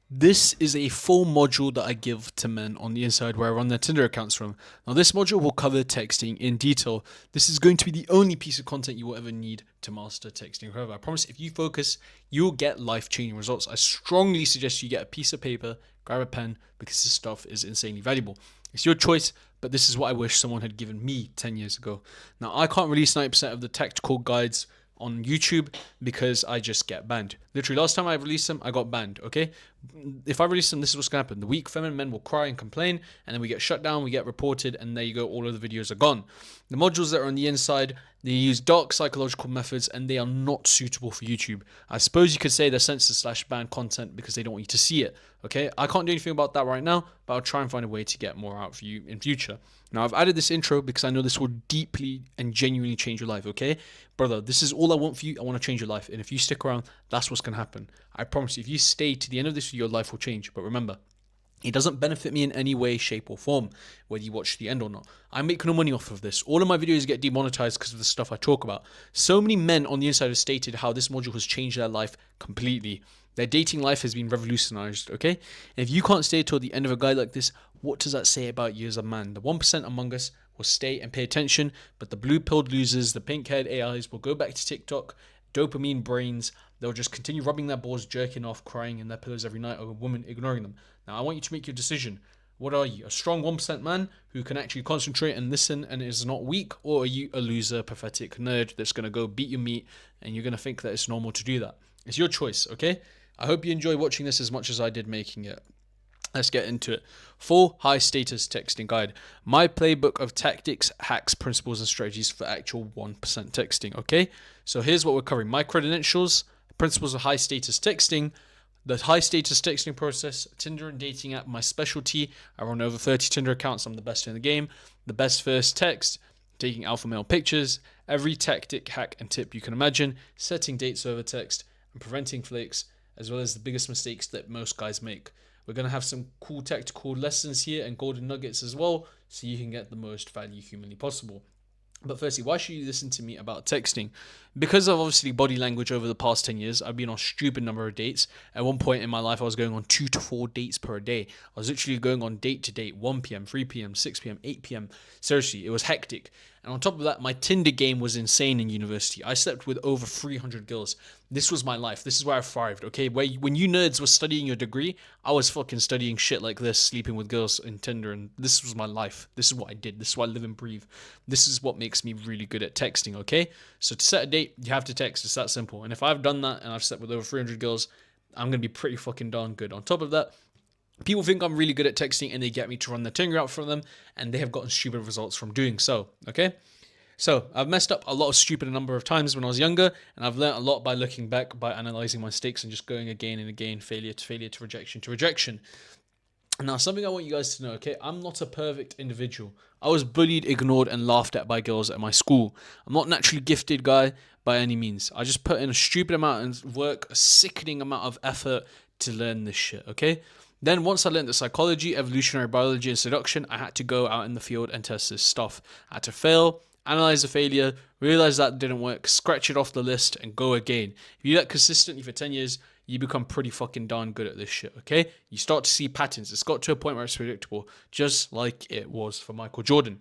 This is a full module that I give to men on the inside where I run their Tinder accounts from. Now, this module will cover texting in detail. This is going to be the only piece of content you will ever need to master texting. However, I promise if you focus, you'll get life changing results. I strongly suggest you get a piece of paper, grab a pen, because this stuff is insanely valuable. It's your choice, but this is what I wish someone had given me 10 years ago. Now, I can't release 90% of the tactical guides on YouTube because I just get banned. Literally, last time I released them, I got banned, okay? If I release them, this is what's going to happen. The weak feminine men will cry and complain, and then we get shut down, we get reported, and there you go, all of the videos are gone. The modules that are on the inside, they use dark psychological methods, and they are not suitable for YouTube. I suppose you could say they're censored/banned content because they don't want you to see it, okay? I can't do anything about that right now, but I'll try and find a way to get more out for you in future. Now, I've added this intro because I know this will deeply and genuinely change your life, okay? Brother, this is all I want for you. I want to change your life. And if you stick around, that's what's going to happen. I promise you, if you stay to the end of this, your life will change. But remember, it doesn't benefit me in any way, shape, or form, whether you watch the end or not. I make no money off of this. All of my videos get demonetized because of the stuff I talk about. So many men on the inside have stated how this module has changed their life completely. Their dating life has been revolutionized, okay? And if you can't stay till the end of a guide like this, what does that say about you as a man? The 1% among us will stay and pay attention, but the blue-pilled losers, the pink-haired AIs, will go back to TikTok, dopamine brains. They'll just continue rubbing their balls, jerking off, crying in their pillows every night, or a woman ignoring them. Now, I want you to make your decision. What are you? A strong 1% man who can actually concentrate and listen and is not weak? Or are you a loser, pathetic nerd that's going to go beat your meat and you're going to think that it's normal to do that? It's your choice, okay? I hope you enjoy watching this as much as I did making it. Let's get into it. Full high status texting guide. My playbook of tactics, hacks, principles, and strategies for actual 1% texting. Okay, so here's what we're covering: my credentials, principles of high status texting, the high status texting process, Tinder and dating app, my specialty. I run over 30 Tinder accounts. I'm the best in the game. The best first text, taking alpha male pictures, every tactic, hack, and tip you can imagine, setting dates over text, and preventing flakes, as well as the biggest mistakes that most guys make. We're going to have some cool tactical lessons here and golden nuggets as well, so you can get the most value humanly possible. But firstly, why should you listen to me about texting? Because of obviously body language over the past 10 years, I've been on a stupid number of dates. At one point in my life, I was going on 2 to 4 dates per day. I was literally going on date to date, 1 p.m., 3 p.m., 6 p.m., 8 p.m. Seriously, it was hectic. And on top of that, my Tinder game was insane in university. I slept with over 300 girls. This was my life. This is where I thrived, okay? When you nerds were studying your degree, I was fucking studying shit like this, sleeping with girls in Tinder, and this was my life. This is what I did. This is what I live and breathe. This is what makes me really good at texting, okay? So to set a date, you have to text. It's that simple. And if I've done that and I've slept with over 300 girls, I'm going to be pretty fucking darn good. On top of that, people think I'm really good at texting and they get me to run the Tinder out for them, and they have gotten stupid results from doing so, okay? So I've messed up a lot of stupid number of times when I was younger, and I've learned a lot by looking back, by analyzing my mistakes and just going again and again, failure to rejection to rejection. Now, something I want you guys to know, okay? I'm not a perfect individual. I was bullied, ignored, and laughed at by girls at my school. I'm not a naturally gifted guy by any means. I just put in a stupid amount of work, a sickening amount of effort to learn this shit, okay? Then once I learned the psychology, evolutionary biology, and seduction, I had to go out in the field and test this stuff. I had to fail, analyze the failure, realize that didn't work, scratch it off the list, and go again. If you do that consistently for 10 years, you become pretty fucking darn good at this shit, okay? You start to see patterns. It's got to a point where it's predictable, just like it was for Michael Jordan.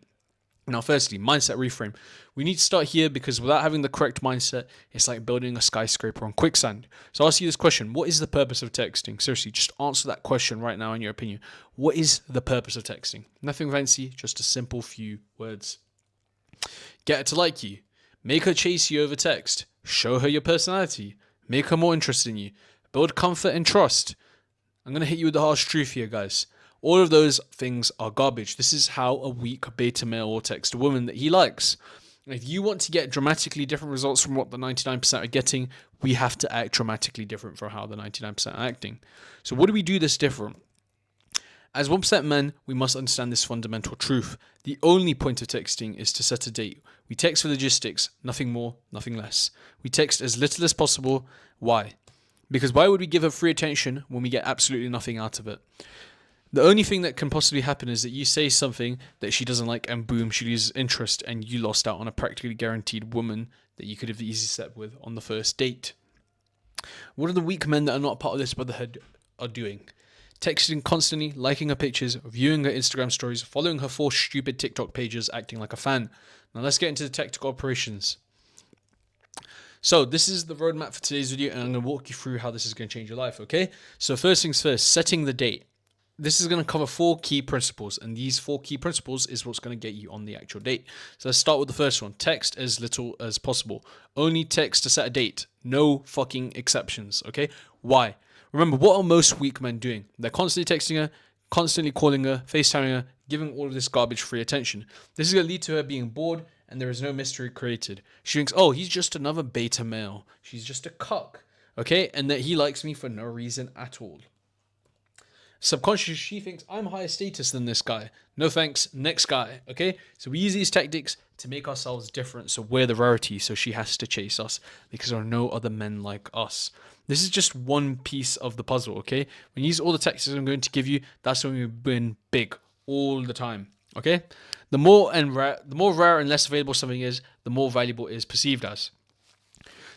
Now, firstly, mindset reframe. We need to start here because without having the correct mindset, it's like building a skyscraper on quicksand. So I'll ask you this question: what is the purpose of texting? Seriously, just answer that question right now in your opinion. What is the purpose of texting? Nothing fancy, just a simple few words. Get her to like you. Make her chase you over text. Show her your personality. Make her more interested in you. Build comfort and trust. I'm going to hit you with the harsh truth here, guys. All of those things are garbage. This is how a weak beta male will text a woman that he likes. If you want to get dramatically different results from what the 99% are getting, we have to act dramatically different from how the 99% are acting. So what do we do this different? As 1% men, we must understand this fundamental truth. The only point of texting is to set a date. We text for logistics, nothing more, nothing less. We text as little as possible. Why? Because why would we give her free attention when we get absolutely nothing out of it? The only thing that can possibly happen is that you say something that she doesn't like and boom, she loses interest and you lost out on a practically guaranteed woman that you could have easily slept with on the first date. What are the weak men that are not part of this brotherhood? are doing. Texting constantly, liking her pictures, viewing her Instagram stories, following her 4 stupid TikTok pages, acting like a fan. Now let's get into the tactical operations. So this is the roadmap for today's video, and I'm going to walk you through how this is going to change your life, okay? So first things first, setting the date. This is going to cover 4 key principles, and these 4 key principles is what's going to get you on the actual date. So let's start with the first one. Text as little as possible. Only text to set a date. No fucking exceptions, okay? Why? Remember, what are most weak men doing? They're constantly texting her, constantly calling her, FaceTiming her, giving all of this garbage free attention. This is going to lead to her being bored, and there is no mystery created. She thinks, oh, he's just another beta male. She's just a cuck, okay? And that he likes me for no reason at all. Subconsciously, she thinks I'm higher status than this guy. No thanks, next guy, okay? So we use these tactics to make ourselves different, so we're the rarity, so she has to chase us because there are no other men like us. This is just one piece of the puzzle, okay? When you use all the tactics I'm going to give you, that's when we win big all the time, okay? The more rare and less available something is, the more valuable it is perceived as.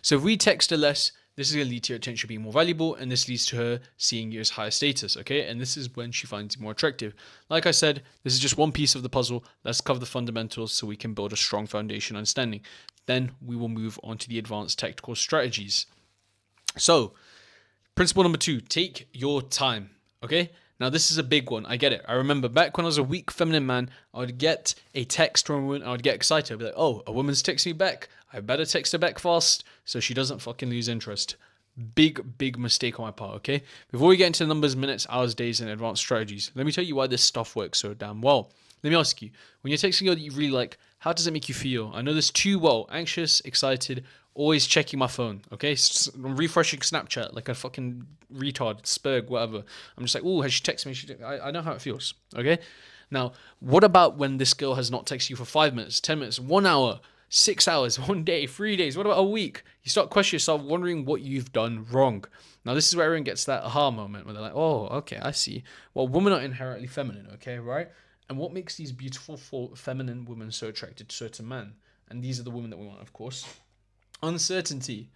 So if we text her less, this is going to lead to your attention being more valuable, and this leads to her seeing you as higher status, okay? And this is when she finds you more attractive. Like I said, this is just one piece of the puzzle. Let's cover the fundamentals so we can build a strong foundation understanding. Then we will move on to the advanced tactical strategies. So, principle number 2, take your time, okay? Now, this is a big one. I get it. I remember back when I was a weak feminine man, I would get a text from a woman. I would get excited. I'd be like, oh, a woman's texting me back. I better text her back fast so she doesn't fucking lose interest. Big mistake on my part, okay? Before we get into the numbers, minutes, hours, days, and advanced strategies, let me tell you why this stuff works so damn well. Let me ask you, when you're texting a girl that you really like, how does it make you feel? I know this too well. Anxious, excited, always checking my phone, okay? I'm refreshing Snapchat like a fucking retard, spurg, whatever. I'm just like, oh, has she texted me? I know how it feels, okay? Now, what about when this girl has not texted you for 5 minutes, 10 minutes, 1 hour, 6 hours, 1 day, 3 days? What about a week? You start questioning yourself, wondering what you've done wrong. Now, this is where everyone gets that aha moment where they're like, oh, okay, I see. Well, women are inherently feminine, okay, right? And what makes these beautiful feminine women so attracted to certain men? And these are the women that we want, of course. Uncertainty.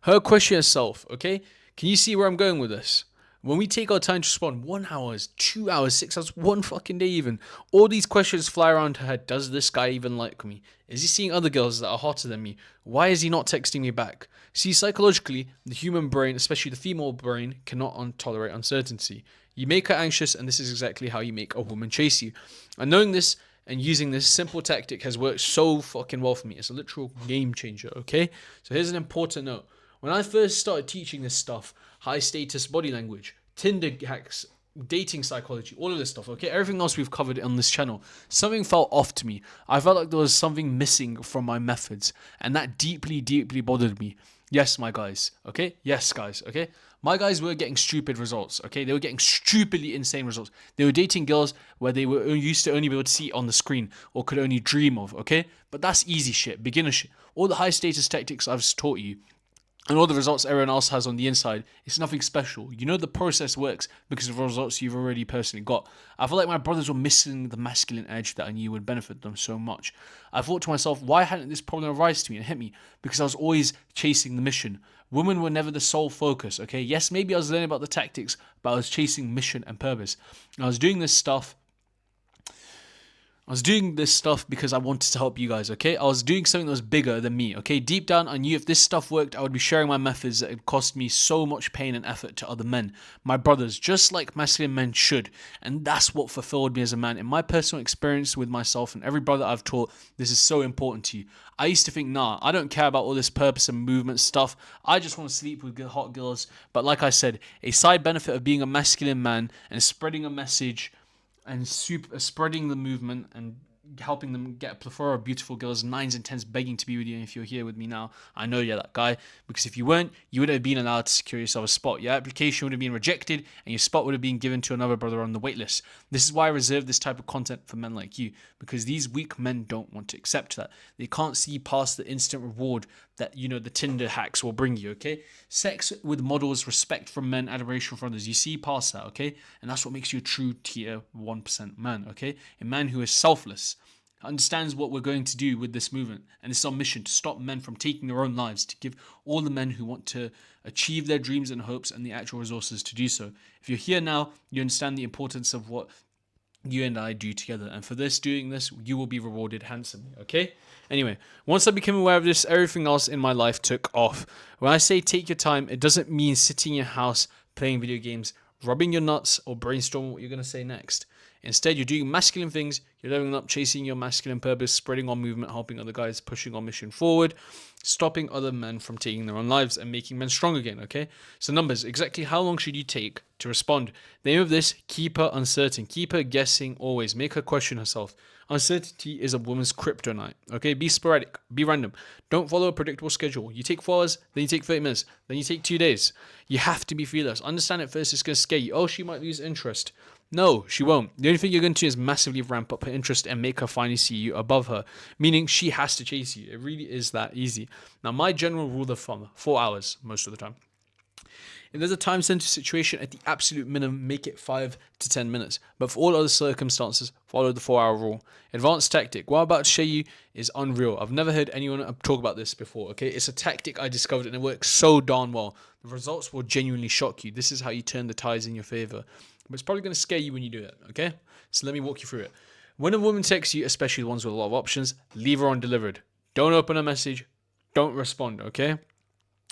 Her question herself, okay? Can you see where I'm going with this? When we take our time to respond, 1 hour, 2 hours, 6 hours, 1 fucking day even, all these questions fly around her head. Does this guy even like me? Is he seeing other girls that are hotter than me? Why is he not texting me back? See, psychologically, the human brain, especially the female brain, cannot tolerate uncertainty. You make her anxious, and this is exactly how you make a woman chase you. And knowing this and using this simple tactic has worked so fucking well for me. It's a literal game changer, okay? So here's an important note. When I first started teaching this stuff, high status body language, Tinder hacks, dating psychology, all of this stuff, okay? Everything else we've covered on this channel, something felt off to me. I felt like there was something missing from my methods, and that deeply bothered me. Yes, my guys, okay? Yes, guys, okay? My guys were getting stupid results, okay? They were getting stupidly insane results. They were dating girls where they were used to only be able to see on the screen or could only dream of, okay? But that's easy shit, beginner shit. All the high status tactics I've taught you and all the results everyone else has on the inside, it's nothing special. You know the process works because of the results you've already personally got. I feel like my brothers were missing the masculine edge that I knew would benefit them so much. I thought to myself, why hadn't this problem arisen to me and hit me? Because I was always chasing the mission. Women were never the sole focus, okay? Yes, maybe I was learning about the tactics, but I was chasing mission and purpose. And I was doing this stuff because I wanted to help you guys, okay? I was doing something that was bigger than me, okay? Deep down, I knew if this stuff worked, I would be sharing my methods that had cost me so much pain and effort to other men, my brothers, just like masculine men should. And that's what fulfilled me as a man. In my personal experience with myself and every brother I've taught, this is so important to you. I used to think, nah, I don't care about all this purpose and movement stuff. I just want to sleep with hot girls. But like I said, a side benefit of being a masculine man and spreading a message and spreading the movement and helping them get a plethora of beautiful girls, 9s and 10s begging to be with you. And if you're here with me now, I know you're that guy, because if you weren't, you wouldn't have been allowed to secure yourself a spot. Your application would have been rejected and your spot would have been given to another brother on the waitlist. This is why I reserve this type of content for men like you, because these weak men don't want to accept that. They can't see past the instant reward that, you know, the Tinder hacks will bring you, okay? Sex with models, respect from men, adoration from others. You see past that, okay? And that's what makes you a true tier 1% man, okay? A man who is selfless. understands what we're going to do with this movement, and it's our mission to stop men from taking their own lives, to give all the men who want to achieve their dreams and hopes and the actual resources to do so. If you're here now, you understand the importance of what you and I do together, and for doing this, you will be rewarded handsomely, okay? Anyway, once I became aware of this, everything else in my life took off. When I say take your time, it doesn't mean sitting in your house playing video games, rubbing your nuts, or brainstorming what you're going to say next. Instead, you're doing masculine things, you're leveling up, chasing your masculine purpose, spreading on movement, helping other guys, pushing our mission forward, stopping other men from taking their own lives, and making men strong again, okay? So numbers, exactly how long should you take to respond? The aim of this, keep her uncertain, keep her guessing always, make her question herself. Uncertainty is a woman's kryptonite, okay? Be sporadic, be random. Don't follow a predictable schedule. You take 4 hours, then you take 30 minutes, then you take 2 days. You have to be fearless. Understand at first it's going to scare you. Oh, she might lose interest. No, she won't. The only thing you're going to do is massively ramp up her interest and make her finally see you above her, meaning she has to chase you. It really is that easy. Now, my general rule of thumb, 4 hours most of the time. If there's a time-sensitive situation, at the absolute minimum, make it 5 to 10 minutes. But for all other circumstances, follow the 4-hour rule. Advanced tactic. What I'm about to show you is unreal. I've never heard anyone talk about this before, okay? It's a tactic I discovered and it works so darn well. The results will genuinely shock you. This is how you turn the tides in your favor. But it's probably going to scare you when you do it, okay? So let me walk you through it. When a woman texts you, especially the ones with a lot of options, leave her undelivered. Don't open a message. Don't respond, okay?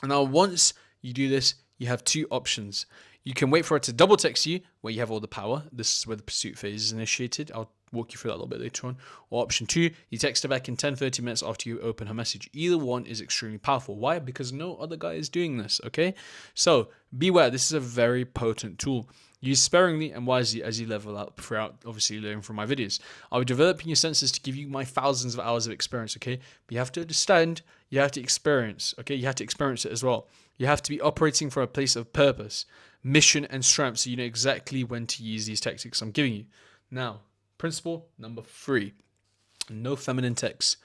And now once you do this, you have 2 options. You can wait for her to double text you, where you have all the power. This is where the pursuit phase is initiated. I'll walk you through that a little bit later on. Or option 2, you text her back in 10-30 minutes after you open her message. Either one is extremely powerful. Why? Because no other guy is doing this, okay? So beware, this is a very potent tool. Use sparingly and wisely as you level up throughout, obviously learning from my videos. I'll be developing your senses to give you my thousands of hours of experience, okay? But you have to understand, you have to experience, okay? You have to experience it as well. You have to be operating from a place of purpose, mission, and strength, so you know exactly when to use these tactics I'm giving you. Now, principle number 3, no feminine texts.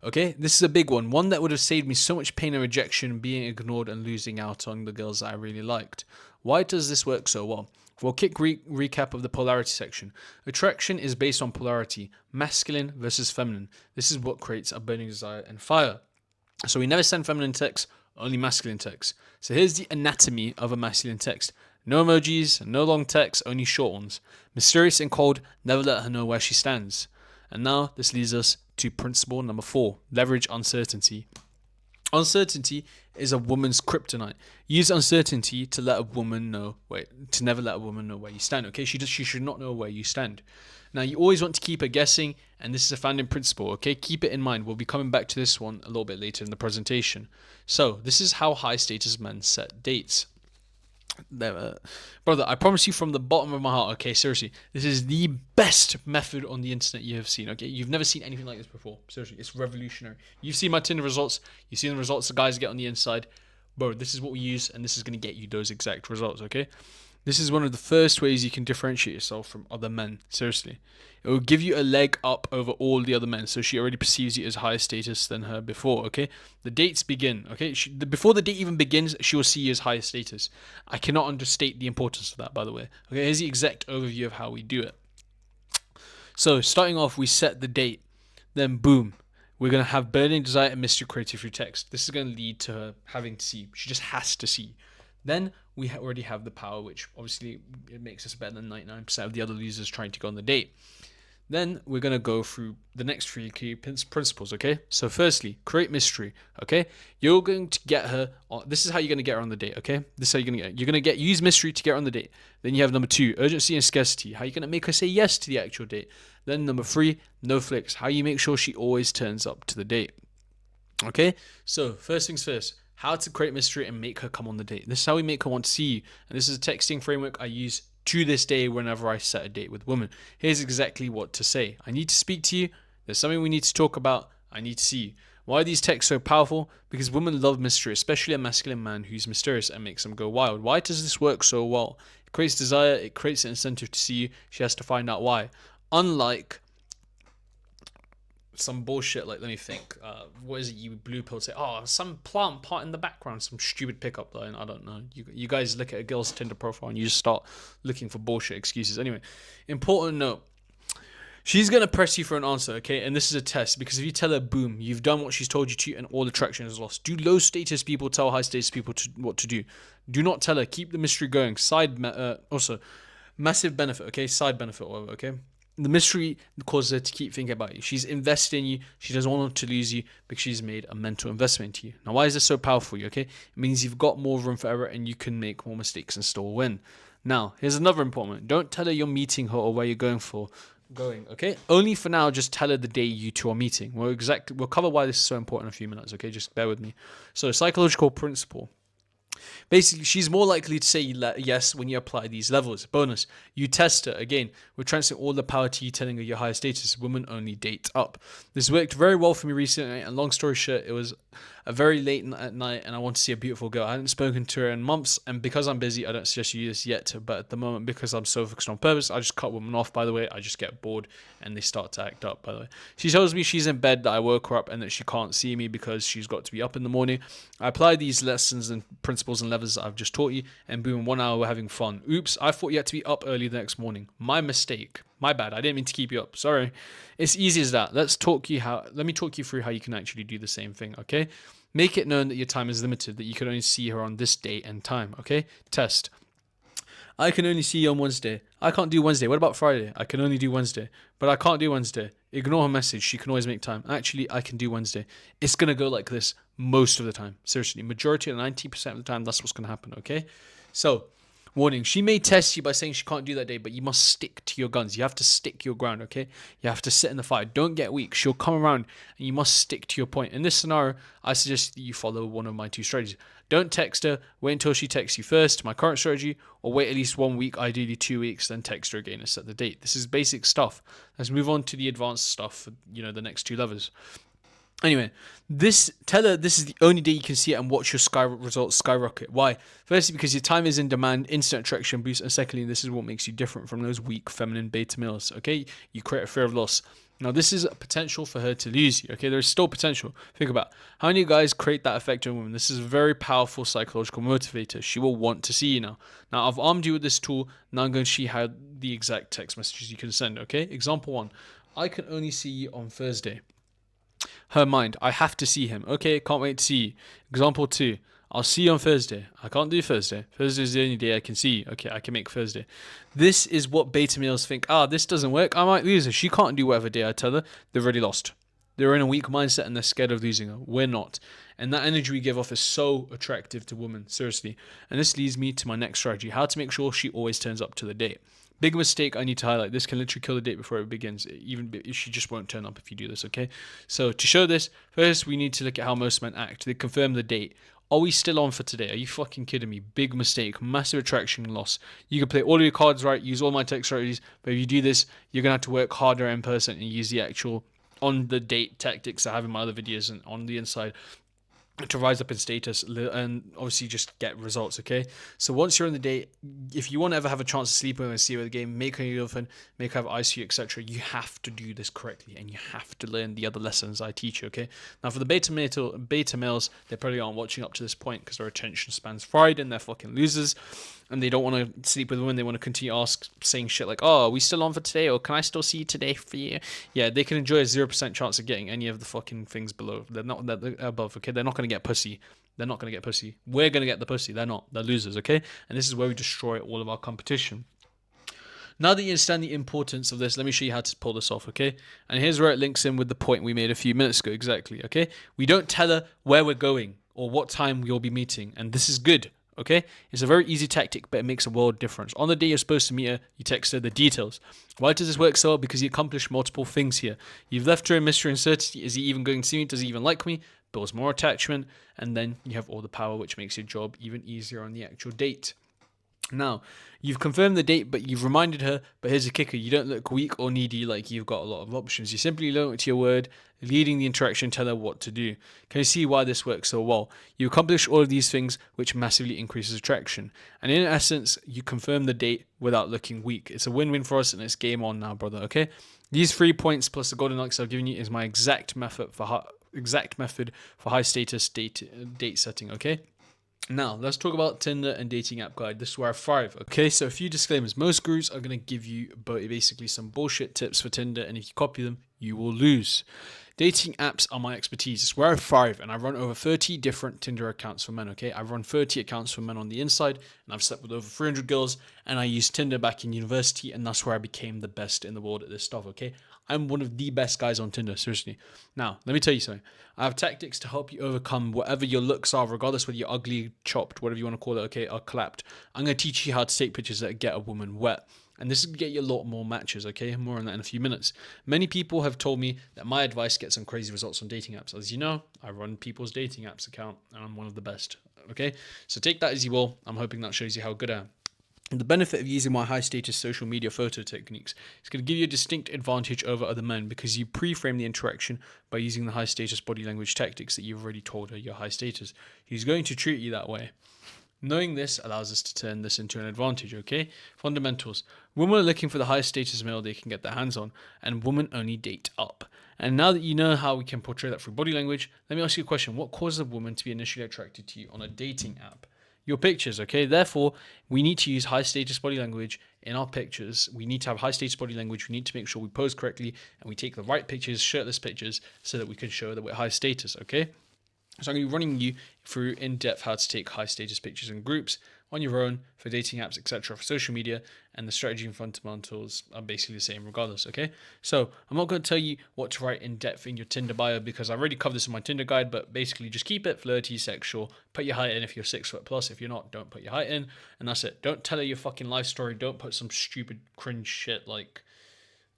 Okay, this is a big one that would have saved me so much pain and rejection, being ignored and losing out on the girls that I really liked. Why does this work so well? Well, quick recap of the polarity section. Attraction is based on polarity, masculine versus feminine. This is what creates a burning desire and fire. So we never send feminine texts, only masculine texts. So here's the anatomy of a masculine text. No emojis, no long texts, only short ones. Mysterious and cold, never let her know where she stands. And now this leads us to principle number 4, leverage uncertainty. Uncertainty is a woman's kryptonite. Use uncertainty to let a woman know, to never let a woman know where you stand, okay? She should not know where you stand. Now, you always want to keep her guessing, and this is a founding principle, okay? Keep it in mind. We'll be coming back to this one a little bit later in the presentation. So, this is how high-status men set dates. Brother, I promise you from the bottom of my heart, okay, seriously, this is the best method on the internet you have seen, okay? You've never seen anything like this before. Seriously, it's revolutionary. You've seen my Tinder results. You've seen the results the guys get on the inside. Bro, this is what we use, and this is going to get you those exact results, okay? This is one of the first ways you can differentiate yourself from other men. Seriously. It will give you a leg up over all the other men. So she already perceives you as higher status than her before, okay? The dates begin, okay? Before the date even begins, she will see you as higher status. I cannot understate the importance of that, by the way. Okay, here's the exact overview of how we do it. So, starting off, we set the date. Then, boom. We're going to have burning desire and mystery created through text. This is going to lead to her having to see. She just has to see. Then we already have the power, which obviously it makes us better than 99% of the other losers trying to go on the date. Then we're going to go through the next 3 key principles, okay? So firstly, create mystery, okay? You're going to get her, this is how you're going to get her on the date, okay? This is how you're going to get her. You're going to use mystery to get her on the date. Then you have number 2, urgency and scarcity. How you're going to make her say yes to the actual date. Then number 3, no flicks. How you make sure she always turns up to the date. Okay? So first things first. How to create mystery and make her come on the date. This is how we make her want to see you. And this is a texting framework I use to this day whenever I set a date with women. Here's exactly what to say. I need to speak to you. There's something we need to talk about. I need to see you. Why are these texts so powerful? Because women love mystery, especially a masculine man who's mysterious and makes them go wild. Why does this work so well? It creates desire. It creates an incentive to see you. She has to find out why. Unlike some bullshit, like, let me think, what is it you blue pill say? Oh, some plant part in the background, some stupid pickup line, I don't know. You guys look at a girl's Tinder profile and you just start looking for bullshit excuses. Anyway, important note, She's going to press you for an answer, okay? And this is a test, because if you tell her, boom, you've done what she's told you to and all attraction is lost. Do low status people tell high status people what to do? Do not tell her. Keep the mystery going. Also, massive benefit, okay? Side benefit, whatever, okay? The mystery causes her to keep thinking about you. She's invested in you. She doesn't want to lose you because she's made a mental investment into you. Now, why is this so powerful for you, okay? It means you've got more room for error and you can make more mistakes and still win. Now, here's another important one. Don't tell her you're meeting her or where you're going, okay? Only for now, just tell her the day you two are meeting. We'll cover why this is so important in a few minutes, okay? Just bear with me. So, psychological principle. Basically, she's more likely to say yes when you apply these levels. Bonus, you test her. Again, we're transferring all the power to you telling her your higher status. Women only date up. This worked very well for me recently, and long story short, it was a very late at night and I want to see a beautiful girl. I hadn't spoken to her in months, and because I'm busy, I don't suggest you do this yet, but at the moment, because I'm so focused on purpose, I just cut women off, by the way. I just get bored and they start to act up, by the way. She tells me she's in bed, that I woke her up and that she can't see me because she's got to be up in the morning. I apply these lessons and principles and levels that I've just taught you, and boom, in 1 hour we're having fun. Oops, I thought you had to be up early the next morning. My mistake. My bad. I didn't mean to keep you up. Sorry. It's easy as that. Let me talk you through how you can actually do the same thing, okay? Make it known that your time is limited, that you can only see her on this date and time, okay? Test. I can only see you on Wednesday. I can't do Wednesday. What about Friday? I can only do Wednesday. But I can't do Wednesday. Ignore her message. She can always make time. Actually, I can do Wednesday. It's going to go like this most of the time. Seriously, majority of 90% of the time, that's what's going to happen, okay? So, warning, she may test you by saying she can't do that day, but you must stick to your guns. You have to stick your ground, okay? You have to sit in the fight. Don't get weak. She'll come around and you must stick to your point. In this scenario, I suggest that you follow one of my two strategies. Don't text her. Wait until she texts you first, my current strategy, or wait at least 1 week, ideally 2 weeks, then text her again and set the date. This is basic stuff. Let's move on to the advanced stuff for, the next two levels. Anyway, tell her this is the only day you can see it and watch your results skyrocket. Why? Firstly, because your time is in demand, instant attraction boost, and secondly, this is what makes you different from those weak feminine beta males. Okay, you create a fear of loss. Now, this is a potential for her to lose you. Okay, there's still potential. Think about how many guys create that effect on women. This is a very powerful psychological motivator. She will want to see you now. Now, I've armed you with this tool. Now I'm going to show you how the exact text messages you can send. Okay, example 1. I can only see you on Thursday. Her mind, I have to see him. Okay, can't wait to see you. Example 2, I'll see you on Thursday. I can't do Thursday. Thursday is the only day I can see you. Okay, I can make Thursday. This is what beta males think. This doesn't work. I might lose her. She can't do whatever day I tell her. They've already lost. They're in a weak mindset and they're scared of losing her. We're not. And that energy we give off is so attractive to women. Seriously. And this leads me to my next strategy. How to make sure she always turns up to the date. Big mistake I need to highlight. This can literally kill the date before it begins. Even if she just won't turn up if you do this, okay? So to show this, first we need to look at how most men act. They confirm the date. Are we still on for today? Are you fucking kidding me? Big mistake. Massive attraction loss. You can play all of your cards right, use all my text strategies, but if you do this, you're going to have to work harder in person and use the actual on-the-date tactics I have in my other videos and on the inside to rise up in status and obviously just get results, okay? So once you're on the date, if you want to ever have a chance to sleep with and see with the game, make her your girlfriend, make her have eyes for you, etc., you have to do this correctly and you have to learn the other lessons I teach you, okay? Now for the beta males, they probably aren't watching up to this point because their attention span's fried and they're fucking losers and they don't want to sleep with women. They want to continue saying shit like, are we still on for today, or can I still see you today for you? Yeah, they can enjoy a 0% chance of getting any of the fucking things below. They're not above, okay? They're not going to get pussy. They're not going to get pussy. We're going to get the pussy. They're not. They're losers, okay? And this is where we destroy all of our competition. Now that you understand the importance of this, let me show you how to pull this off, okay? And here's where it links in with the point we made a few minutes ago, exactly, okay? We don't tell her where we're going or what time we'll be meeting, and this is good. Okay, it's a very easy tactic, but it makes a world of difference. On the day you're supposed to meet her, you text her the details. Why does this work so well? Because you accomplish multiple things here. You've left her in mystery and uncertainty. Is he even going to see me? Does he even like me? Builds more attachment, and then you have all the power, which makes your job even easier on the actual date. Now, you've confirmed the date, but you've reminded her, but here's a kicker. You don't look weak or needy like you've got a lot of options. You simply look to your word, leading the interaction, tell her what to do. Can you see why this works so well? You accomplish all of these things, which massively increases attraction. And in essence, you confirm the date without looking weak. It's a win-win for us, and it's game on now, brother, okay? These 3 points plus the golden nuggets I've given you is my exact method for high status date setting, okay? Now, let's talk about Tinder and dating app guide. This is where I thrive. Okay, so a few disclaimers. Most gurus are going to give you basically some bullshit tips for Tinder, and if you copy them, you will lose. Dating apps are my expertise. It's where I thrive, and I run over 30 different Tinder accounts for men, okay? I run 30 accounts for men on the inside, and I've slept with over 300 girls, and I used Tinder back in university, and that's where I became the best in the world at this stuff, okay? I'm one of the best guys on Tinder, seriously. Now, let me tell you something. I have tactics to help you overcome whatever your looks are, regardless whether you're ugly, chopped, whatever you want to call it, okay, or clapped. I'm going to teach you how to take pictures that get a woman wet. And this is going to get you a lot more matches, okay? More on that in a few minutes. Many people have told me that my advice gets some crazy results on dating apps. As you know, I run people's dating apps account, and I'm one of the best, okay? So take that as you will. I'm hoping that shows you how good I am. And the benefit of using my high status social media photo techniques is going to give you a distinct advantage over other men because you pre-frame the interaction by using the high status body language tactics that you've already told her you're high status. He's going to treat you that way. Knowing this allows us to turn this into an advantage, okay? Fundamentals. Women are looking for the highest status male they can get their hands on, and women only date up. And now that you know how we can portray that through body language, let me ask you a question. What causes a woman to be initially attracted to you on a dating app? Your pictures, okay? Therefore, we need to use high status body language in our pictures. We need to have high status body language. We need to make sure we pose correctly and we take the right pictures, shirtless pictures, so that we can show that we're high status, okay? So I'm going to be running you through in-depth how to take high status pictures in groups, on your own, for dating apps, etc., for social media, and the strategy and fundamentals are basically the same regardless, okay? So I'm not going to tell you what to write in depth in your Tinder bio because I already covered this in my Tinder guide, but basically just keep it flirty, sexual, put your height in if you're 6 foot plus. If you're not, don't put your height in, and that's it. Don't tell her your fucking life story. Don't put some stupid cringe shit like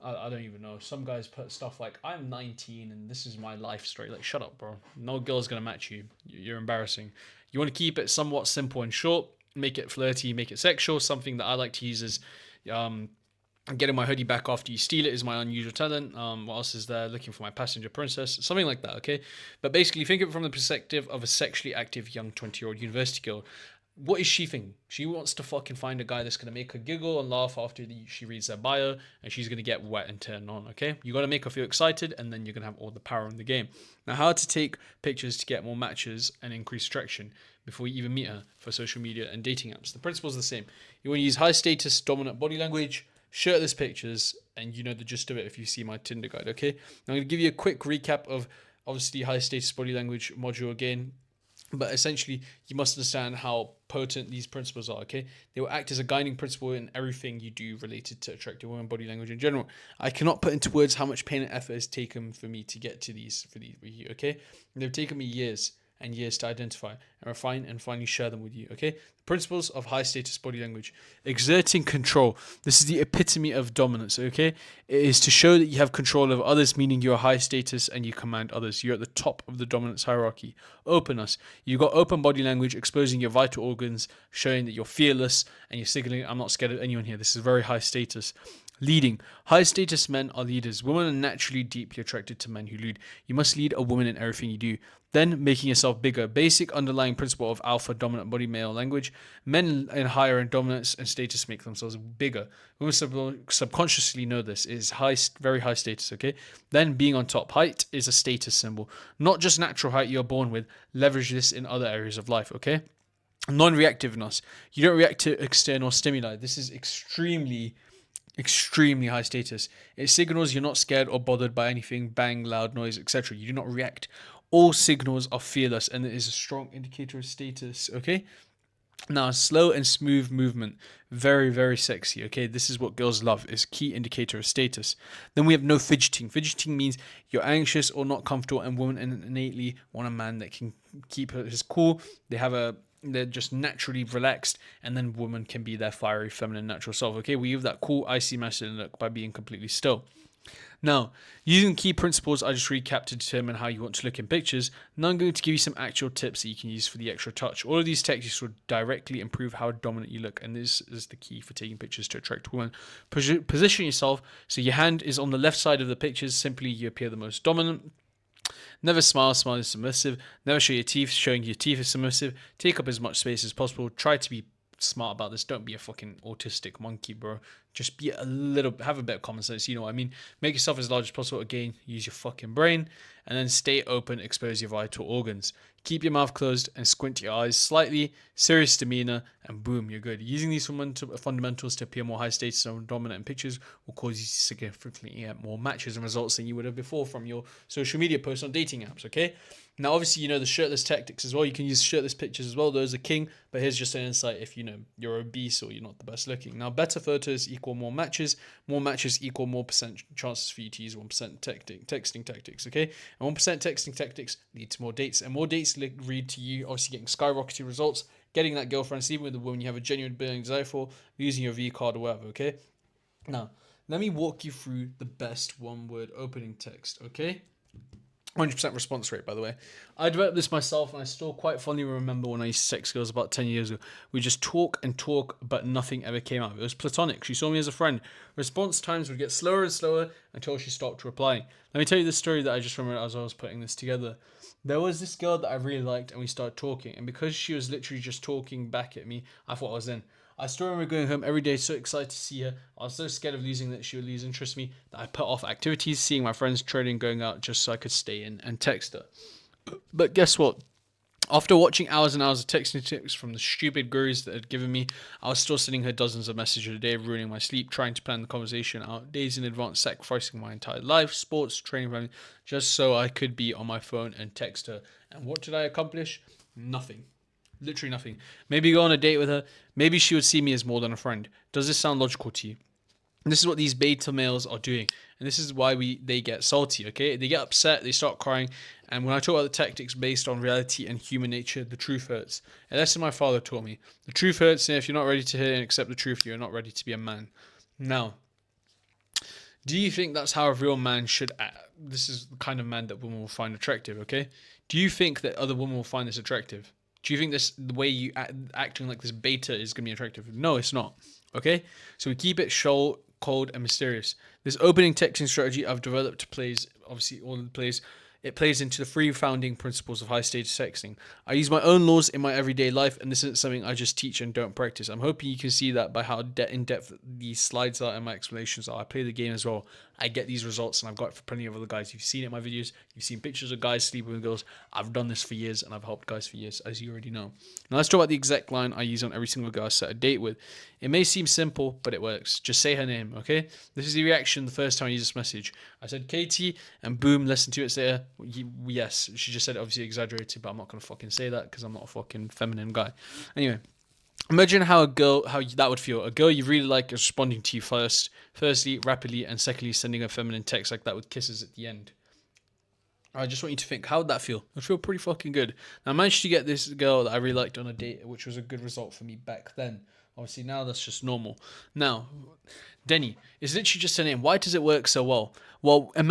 I don't even know. Some guys put stuff like, I'm 19 and this is my life story. Like, shut up, bro. No girl's going to match you. You're embarrassing. You want to keep it somewhat simple and short. Make it flirty, make it sexual. Something that I like to use is getting my hoodie back after you steal it is my unusual talent. What else is there? Looking for my passenger princess. Something like that, okay? But basically, think of it from the perspective of a sexually active young 20-year-old university girl. What is she thinking? She wants to fucking find a guy that's going to make her giggle and laugh after she reads their bio, and she's going to get wet and turn on, okay? You got to make her feel excited, and then you're going to have all the power in the game. Now, how to take pictures to get more matches and increase traction before you even meet her for social media and dating apps. The principle's the same. You want to use high status, dominant body language, shirtless pictures, and you know the gist of it if you see my Tinder guide, okay? Now, I'm going to give you a quick recap of, obviously, high status body language module again. But essentially, you must understand how potent these principles are, okay? They will act as a guiding principle in everything you do related to attractive women body language in general. I cannot put into words how much pain and effort has taken for me to get to these, okay? And they've taken me years and years to identify and refine and finally share them with you, okay? The principles of high status body language. Exerting control. This is the epitome of dominance, okay? It is to show that you have control of others, meaning you're high status and you command others. You're at the top of the dominance hierarchy. Openness. You got open body language, exposing your vital organs, showing that you're fearless and you're signaling, I'm not scared of anyone here. This is very high status. Leading. High status men are leaders. Women are naturally deeply attracted to men who lead. You must lead a woman in everything you do. Then making yourself bigger. Basic underlying principle of alpha dominant body male language. Men in higher in dominance and status make themselves bigger. Women subconsciously know this. It is very high status, okay? Then being on top. Height is a status symbol. Not just natural height you're born with. Leverage this in other areas of life, okay? Non-reactiveness. You don't react to external stimuli. This is extremely high status. It signals you're not scared or bothered by anything, bang, loud noise, etc. You do not react. All signals are fearless, and it is a strong indicator of status, okay? Now, slow and smooth movement, very, very sexy, okay? This is what girls love, is a key indicator of status. Then we have no fidgeting. Fidgeting means you're anxious or not comfortable, and women innately want a man that can keep his cool. They're just naturally relaxed, and then women can be their fiery, feminine, natural self. Okay, we have that cool, icy masculine look by being completely still. Now, using key principles I just recapped to determine how you want to look in pictures, now I'm going to give you some actual tips that you can use for the extra touch. All of these techniques will directly improve how dominant you look, and this is the key for taking pictures to attract women. Position yourself so your hand is on the left side of the pictures, simply you appear the most dominant. Never smile is submissive. Never show your teeth, showing your teeth is submissive. Take up as much space as possible. Try to be smart about this. Don't be a fucking autistic monkey, bro. Just be have a bit of common sense, you know what I mean? Make yourself as large as possible. Again, use your fucking brain. And then stay open, expose your vital organs. Keep your mouth closed and squint your eyes slightly, serious demeanor, and boom, you're good. Using these fundamentals to appear more high status and dominant in pictures will cause you to significantly get more matches and results than you would have before from your social media posts on dating apps, okay? Now, obviously, you know the shirtless tactics as well. You can use shirtless pictures as well. Those are king. But here's just an insight if you know you're obese or you're not the best looking. Now, better photos equal more matches. More matches equal more percent chances for you to use 1% texting tactics. Okay, and 1% texting tactics lead to more dates, and more dates lead to you obviously getting skyrocketing results, getting that girlfriend, sleeping with a woman you have a genuine burning desire for, using your V card or whatever. Okay. Now, let me walk you through the best one-word opening text. Okay. 100% response rate, by the way. I developed this myself, and I still quite fondly remember when I used to text girls about 10 years ago. We just talk and talk, but nothing ever came out of it. It was platonic. She saw me as a friend. Response times would get slower and slower until she stopped replying. Let me tell you the story that I just remembered as I was putting this together. There was this girl that I really liked, and we started talking. And because she was literally just talking back at me, I thought I was in. I still remember going home every day, so excited to see her. I was so scared of losing that she would lose interest in me that I put off activities, seeing my friends, trading, going out, just so I could stay in and text her. But guess what? After watching hours and hours of texting tips from the stupid gurus that had given me, I was still sending her dozens of messages a day, ruining my sleep, trying to plan the conversation out days in advance, sacrificing my entire life, sports, training, family, just so I could be on my phone and text her. And what did I accomplish? Nothing. Literally nothing. Maybe go on a date with her. Maybe she would see me as more than a friend. Does this sound logical to you? And this is what these beta males are doing. And this is why they get salty, okay? They get upset, they start crying. And when I talk about the tactics based on reality and human nature, the truth hurts. And that's what my father taught me. The truth hurts, and if you're not ready to hear and accept the truth, you're not ready to be a man. Now, do you think that's how a real man should act? This is the kind of man that women will find attractive, okay? Do you think that other women will find this attractive? Do you think the way you acting like this beta is going to be attractive? No, it's not. Okay? So we keep it short, cold, and mysterious. This opening texting strategy I've developed plays, obviously all the plays, it plays into the three founding principles of high status texting. I use my own laws in my everyday life, and this isn't something I just teach and don't practice. I'm hoping you can see that by how in-depth these slides are and my explanations are. I play the game as well. I get these results, and I've got it for plenty of other guys. You've seen it in my videos. You've seen pictures of guys sleeping with girls. I've done this for years, and I've helped guys for years, as you already know. Now let's talk about the exact line I use on every single girl I set a date with. It may seem simple, but it works. Just say her name, okay? This is the reaction the first time I use this message. I said Katie, and boom, less than 2 minutes later, yes, she just said it, obviously exaggerated, but I'm not going to fucking say that because I'm not a fucking feminine guy. Anyway. Imagine how that would feel. A girl you really like is responding to you firstly, rapidly, and secondly, sending a feminine text like that with kisses at the end. I just want you to think, how would that feel? It would feel pretty fucking good. Now, I managed to get this girl that I really liked on a date, which was a good result for me back then. Obviously, now that's just normal. Now, Deni is literally just her name. Why does it work so well? Well, if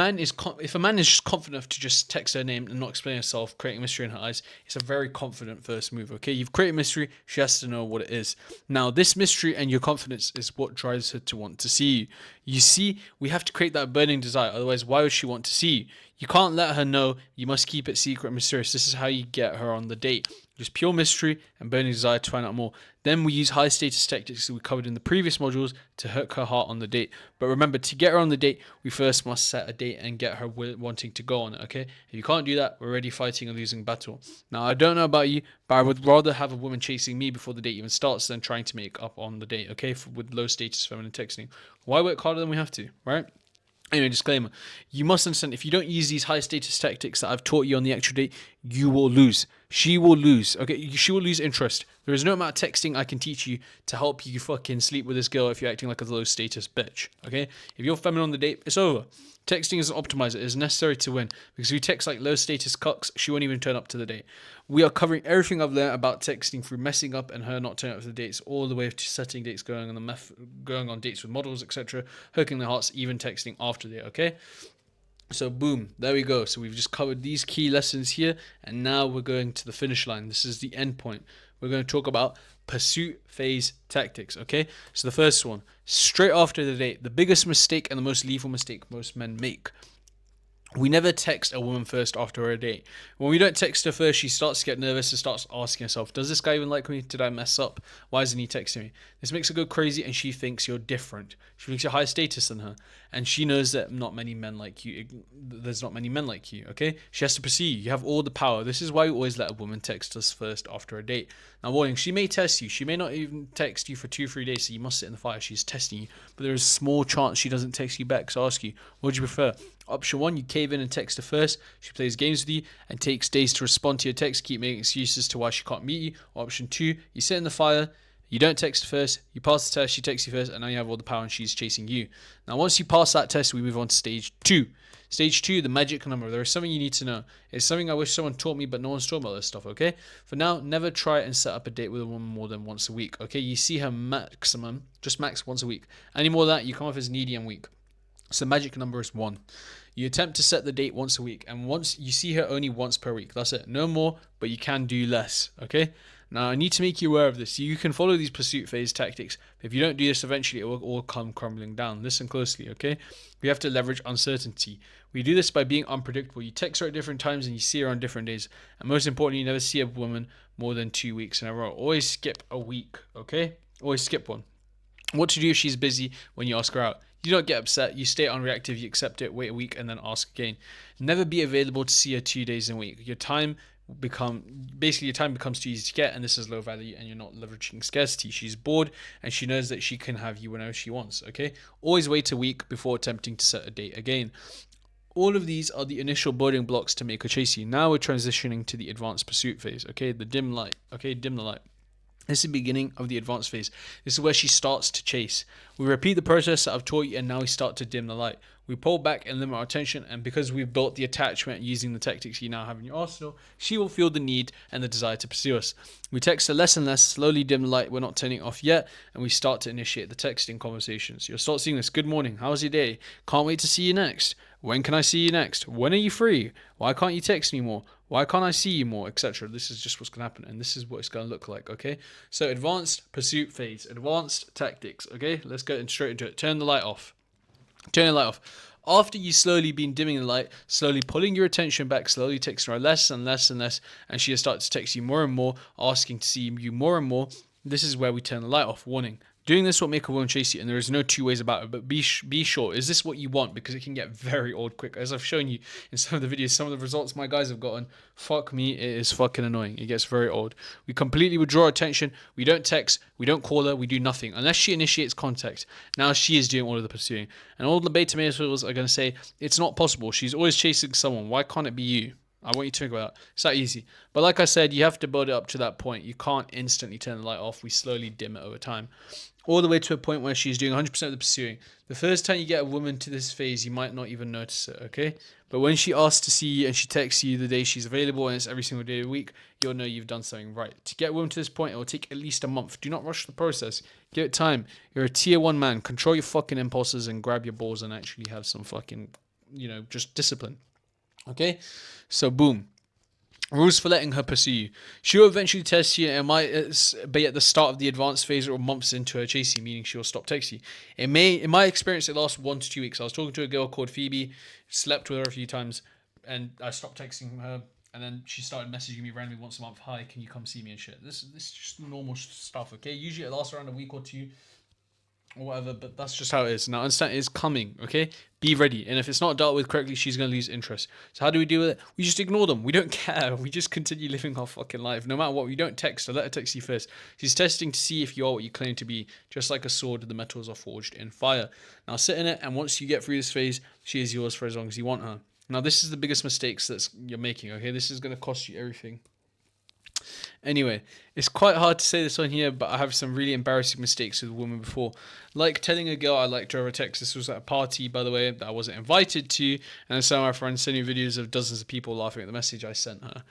a man is just confident enough to just text her name and not explain herself, creating mystery in her eyes, it's a very confident first move. Okay, you've created mystery. She has to know what it is. Now, this mystery and your confidence is what drives her to want to see you. You see, we have to create that burning desire. Otherwise, why would she want to see you? You can't let her know. You must keep it secret and mysterious. This is how you get her on the date. Just pure mystery and burning desire to find out more. Then we use high status tactics that we covered in the previous modules to hook her heart on the date. But remember, to get her on the date, we first must set a date and get her wanting to go on it, okay? If you can't do that, we're already fighting a losing battle. Now, I don't know about you, but I would rather have a woman chasing me before the date even starts than trying to make up on the date, okay? With low status feminine texting. Why work harder than we have to, right? Anyway, disclaimer. You must understand, if you don't use these high status tactics that I've taught you on the actual date, you will lose. She will lose. Okay, she will lose interest. There is no amount of texting I can teach you to help you fucking sleep with this girl if you're acting like a low status bitch. Okay? If you're feminine on the date, it's over. Texting is an optimizer. It is necessary to win. Because if you text like low status cucks, she won't even turn up to the date. We are covering everything I've learned about texting through messing up and her not turning up to the dates, all the way to setting dates, going on dates with models, etc., hooking their hearts, even texting after the date, okay? So boom, there we go. So we've just covered these key lessons here, and now we're going to the finish line. This is the end point. We're going to talk about pursuit phase tactics, okay? So the first one, straight after the date, the biggest mistake and the most lethal mistake most men make. We never text a woman first after a date. When we don't text her first, she starts to get nervous and starts asking herself, does this guy even like me? Did I mess up? Why isn't he texting me? This makes her go crazy and she thinks you're different. She thinks you're higher status than her. And she knows that not many men like you. There's not many men like you, okay? She has to pursue you. You have all the power. This is why we always let a woman text us first after a date. Now, warning, she may test you. She may not even text you for 2-3 days, so you must sit in the fire. She's testing you. But there is a small chance she doesn't text you back. So I ask you, what do you prefer? Option 1, you cave in and text her first. She plays games with you and takes days to respond to your text, keep making excuses to why she can't meet you. Or option 2, you sit in the fire, you don't text her first, you pass the test, she texts you first, and now you have all the power and she's chasing you. Now, once you pass that test, we move on to stage 2. Stage 2, the magic number. There is something you need to know. It's something I wish someone taught me, but no one's taught about this stuff, okay? For now, never try and set up a date with a woman more than once a week, okay? You see her maximum, just max once a week. Any more than that, you come off as needy and weak. So magic number is 1. You attempt to set the date once a week, and once you see her only once per week. That's it. No more, but you can do less. Okay? Now, I need to make you aware of this. You can follow these pursuit phase tactics. If you don't do this, eventually it will all come crumbling down. Listen closely, okay? We have to leverage uncertainty. We do this by being unpredictable. You text her at different times and you see her on different days. And most importantly, you never see a woman more than 2 weeks in a row. Always skip a week, okay? Always skip one. What to do if she's busy when you ask her out? You don't get upset, you stay unreactive, you accept it, wait a week, and then ask again. Never be available to see her 2 days in a week. Your time becomes too easy to get, and this is low value, and you're not leveraging scarcity. She's bored, and she knows that she can have you whenever she wants, okay? Always wait a week before attempting to set a date again. All of these are the initial building blocks to make her chase you. Now we're transitioning to the advanced pursuit phase, okay? The dim light, okay? Dim the light. This is the beginning of the advanced phase. This is where she starts to chase. We repeat the process that I've taught you, and now we start to dim the light. We pull back and limit our attention, and because we've built the attachment using the tactics you now have in your arsenal, she will feel the need and the desire to pursue us. We text her less and less, slowly dim the light, we're not turning it off yet, and we start to initiate the texting conversations. You'll start seeing this. Good morning, how's your day? Can't wait to see you next. When can I see you next? When are you free? Why can't you text me more? Why can't I see you more? Etc. This is just what's going to happen, and this is what it's going to look like, okay? So advanced pursuit phase, advanced tactics, okay? Let's go straight into it. Turn the light off. Turn the light off. After you slowly been dimming the light, slowly pulling your attention back, slowly texting her less and less and less, and she has started to text you more and more, asking to see you more and more, this is where we turn the light off. Warning. Doing this will make a woman chase you, and there is no two ways about it, but be sure, is this what you want? Because it can get very old quick. As I've shown you in some of the videos, some of the results my guys have gotten, fuck me, it is fucking annoying. It gets very old. We completely withdraw attention, we don't text, we don't call her, we do nothing, unless she initiates contact. Now she is doing all of the pursuing. And all the beta males are going to say, it's not possible, she's always chasing someone, why can't it be you? I want you to think about that. It's that easy. But like I said, you have to build it up to that point. You can't instantly turn the light off. We slowly dim it over time. All the way to a point where she's doing 100% of the pursuing. The first time you get a woman to this phase, you might not even notice it, okay? But when she asks to see you and she texts you the day she's available, and it's every single day of the week, you'll know you've done something right. To get a woman to this point, it will take at least a month. Do not rush the process. Give it time. You're a tier 1 man. Control your fucking impulses and grab your balls and actually have some fucking, just discipline. Okay? So, boom. Rules for letting her pursue you. She will eventually test you, and it might be at the start of the advanced phase or months into her chasing, meaning she will stop texting you. It may, in my experience, it lasts 1 to 2 weeks. I was talking to a girl called Phoebe, slept with her a few times, and I stopped texting her, and then she started messaging me randomly once a month. Hi, can you come see me and shit? This is just normal stuff, okay? Usually it lasts around a week or two, or whatever, but that's just how it is. Now understand, it's coming, okay? Be ready, and if it's not dealt with correctly, she's going to lose interest. So how do we deal with it? We just ignore them. We don't care. We just continue living our fucking life. No matter what, we don't text her. Let her text you first. She's testing to see if you are what you claim to be, just like a sword, the metals are forged in fire. Now sit in it, and once you get through this phase, she is yours for as long as you want her. Now this is the biggest mistakes that you're making, okay? This is going to cost you everything. Anyway, it's quite hard to say this on here, but I have some really embarrassing mistakes with women before. Like telling a girl I liked her over text. This was at a party, by the way, that I wasn't invited to, and some of my friends sending videos of dozens of people laughing at the message I sent her.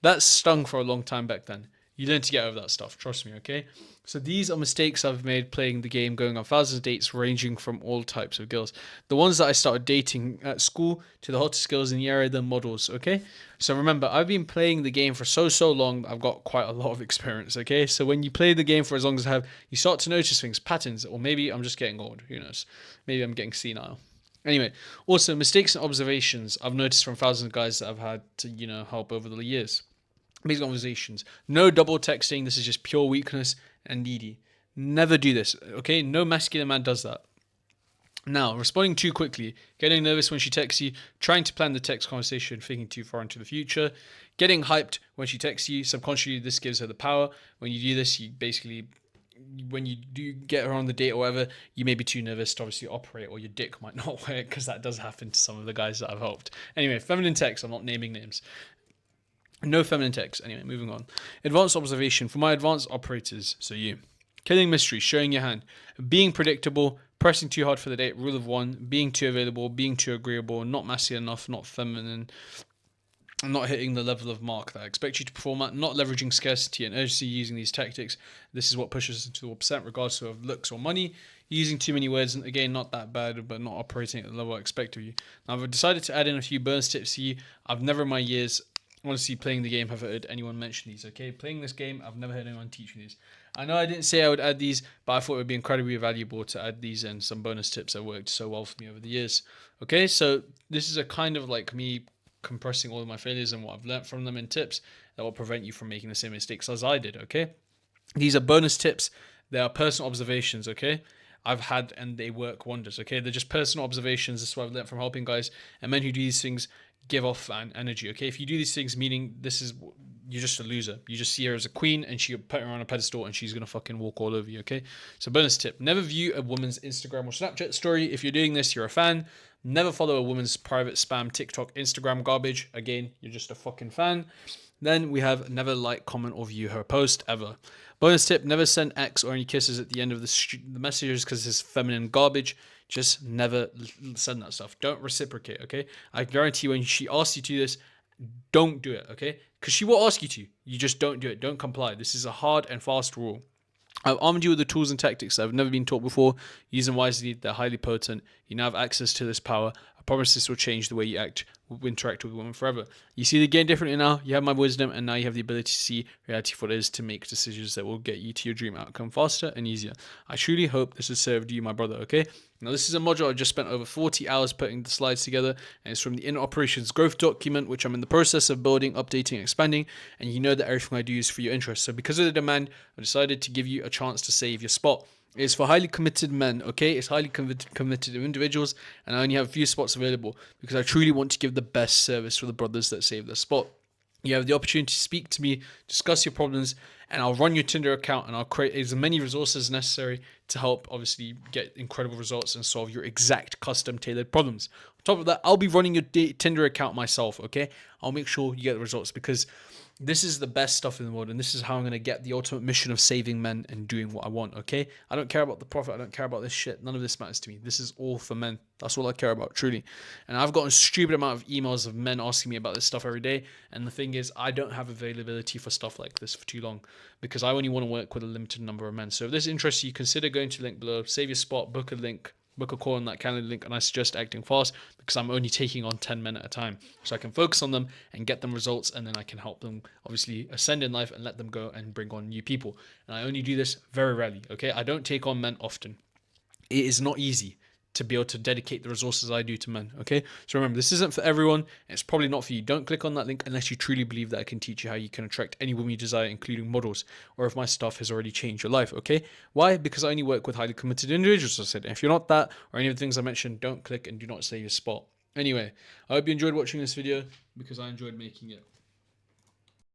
That stung for a long time back then. You learn to get over that stuff, trust me, okay? So these are mistakes I've made playing the game, going on thousands of dates ranging from all types of girls. The ones that I started dating at school to the hottest girls in the area, the models, okay? So remember, I've been playing the game for so long, I've got quite a lot of experience, okay? So when you play the game for as long as I have, you start to notice things, patterns, or maybe I'm just getting old, who knows? Maybe I'm getting senile. Anyway, also mistakes and observations I've noticed from thousands of guys that I've had to, help over the years. Basic conversations. No double texting. This is just pure weakness and needy. Never do this, okay? No masculine man does that. Now, responding too quickly, getting nervous when she texts you, trying to plan the text conversation, thinking too far into the future, getting hyped when she texts you, subconsciously this gives her the power. When you do this, you basically, when you do get her on the date or whatever, you may be too nervous to obviously operate, or your dick might not work, because that does happen to some of the guys that I've helped. Anyway, feminine text, I'm not naming names. No feminine text. Anyway, moving on. Advanced observation for my advanced operators, so you. Killing mystery, showing your hand, being predictable, pressing too hard for the date, rule of one, being too available, being too agreeable, not masculine enough, not feminine, not hitting the level of mark that I expect you to perform at, not leveraging scarcity and urgency using these tactics. This is what pushes us into the percent, regardless of looks or money. Using too many words, and again, not that bad, but not operating at the level I expect of you. Now, I've decided to add in a few bonus tips to you. I've never in my years, honestly, playing the game, have heard anyone mention these, okay? Playing this game, I've never heard anyone teach me these. I know I didn't say I would add these, but I thought it would be incredibly valuable to add these in, some bonus tips that worked so well for me over the years. Okay, so this is a kind of like me compressing all of my failures and what I've learned from them in tips that will prevent you from making the same mistakes as I did, okay? These are bonus tips. They are personal observations, okay? I've had, and they work wonders, okay? They're just personal observations. This is what I've learned from helping guys. And men who do these things give off an energy, okay? If you do these things, meaning this is, you're just a loser. You just see her as a queen and she put her on a pedestal and she's going to fucking walk all over you, okay? So bonus tip, never view a woman's Instagram or Snapchat story. If you're doing this, you're a fan. Never follow a woman's private spam, TikTok, Instagram garbage. Again, you're just a fucking fan. Then we have never like, comment, or view her post ever. Bonus tip, never send X or any kisses at the end of the messages because it's feminine garbage. Just never send that stuff. Don't reciprocate, okay? I guarantee when she asks you to do this, don't do it, okay? Because she will ask you to. You just don't do it. Don't comply. This is a hard and fast rule. I've armed you with the tools and tactics that have never been taught before. Use them wisely. They're highly potent. You now have access to this power. I promise this will change the way you interact with women forever. You see the game differently now. You have my wisdom, and now you have the ability to see reality for what it is, to make decisions that will get you to your dream outcome faster and easier. I truly hope this has served you, my brother, okay? Now, this is a module I just spent over 40 hours putting the slides together, and it's from the Inner Operations Growth document, which I'm in the process of building, updating, and expanding, and you know that everything I do is for your interest. So because of the demand, I decided to give you a chance to save your spot. It's for highly committed men, okay? It's highly committed individuals, and I only have a few spots available because I truly want to give the best service for the brothers that save their spot. You have the opportunity to speak to me, discuss your problems, and I'll run your Tinder account and I'll create as many resources necessary to help obviously get incredible results and solve your exact custom tailored problems. On top of that, I'll be running your Tinder account myself, okay? I'll make sure you get the results because this is the best stuff in the world, and this is how I'm going to get the ultimate mission of saving men and doing what I want, okay? I don't care about the profit. I don't care about this shit. None of this matters to me. This is all for men. That's all I care about, truly. And I've gotten a stupid amount of emails of men asking me about this stuff every day, and the thing is, I don't have availability for stuff like this for too long because I only want to work with a limited number of men. So if this interests you, consider going to the link below, save your spot, book a call on that calendar link, and I suggest acting fast because I'm only taking on 10 men at a time, so I can focus on them and get them results, and then I can help them obviously ascend in life and let them go and bring on new people. And I only do this very rarely, okay? I don't take on men often. It is not easy to be able to dedicate the resources I do to men, okay? So remember, this isn't for everyone. It's probably not for you. Don't click on that link unless you truly believe that I can teach you how you can attract any woman you desire, including models, or if my stuff has already changed your life, okay? Why? Because I only work with highly committed individuals, as I said. If you're not that, or any of the things I mentioned, don't click and do not save your spot. Anyway, I hope you enjoyed watching this video because I enjoyed making it.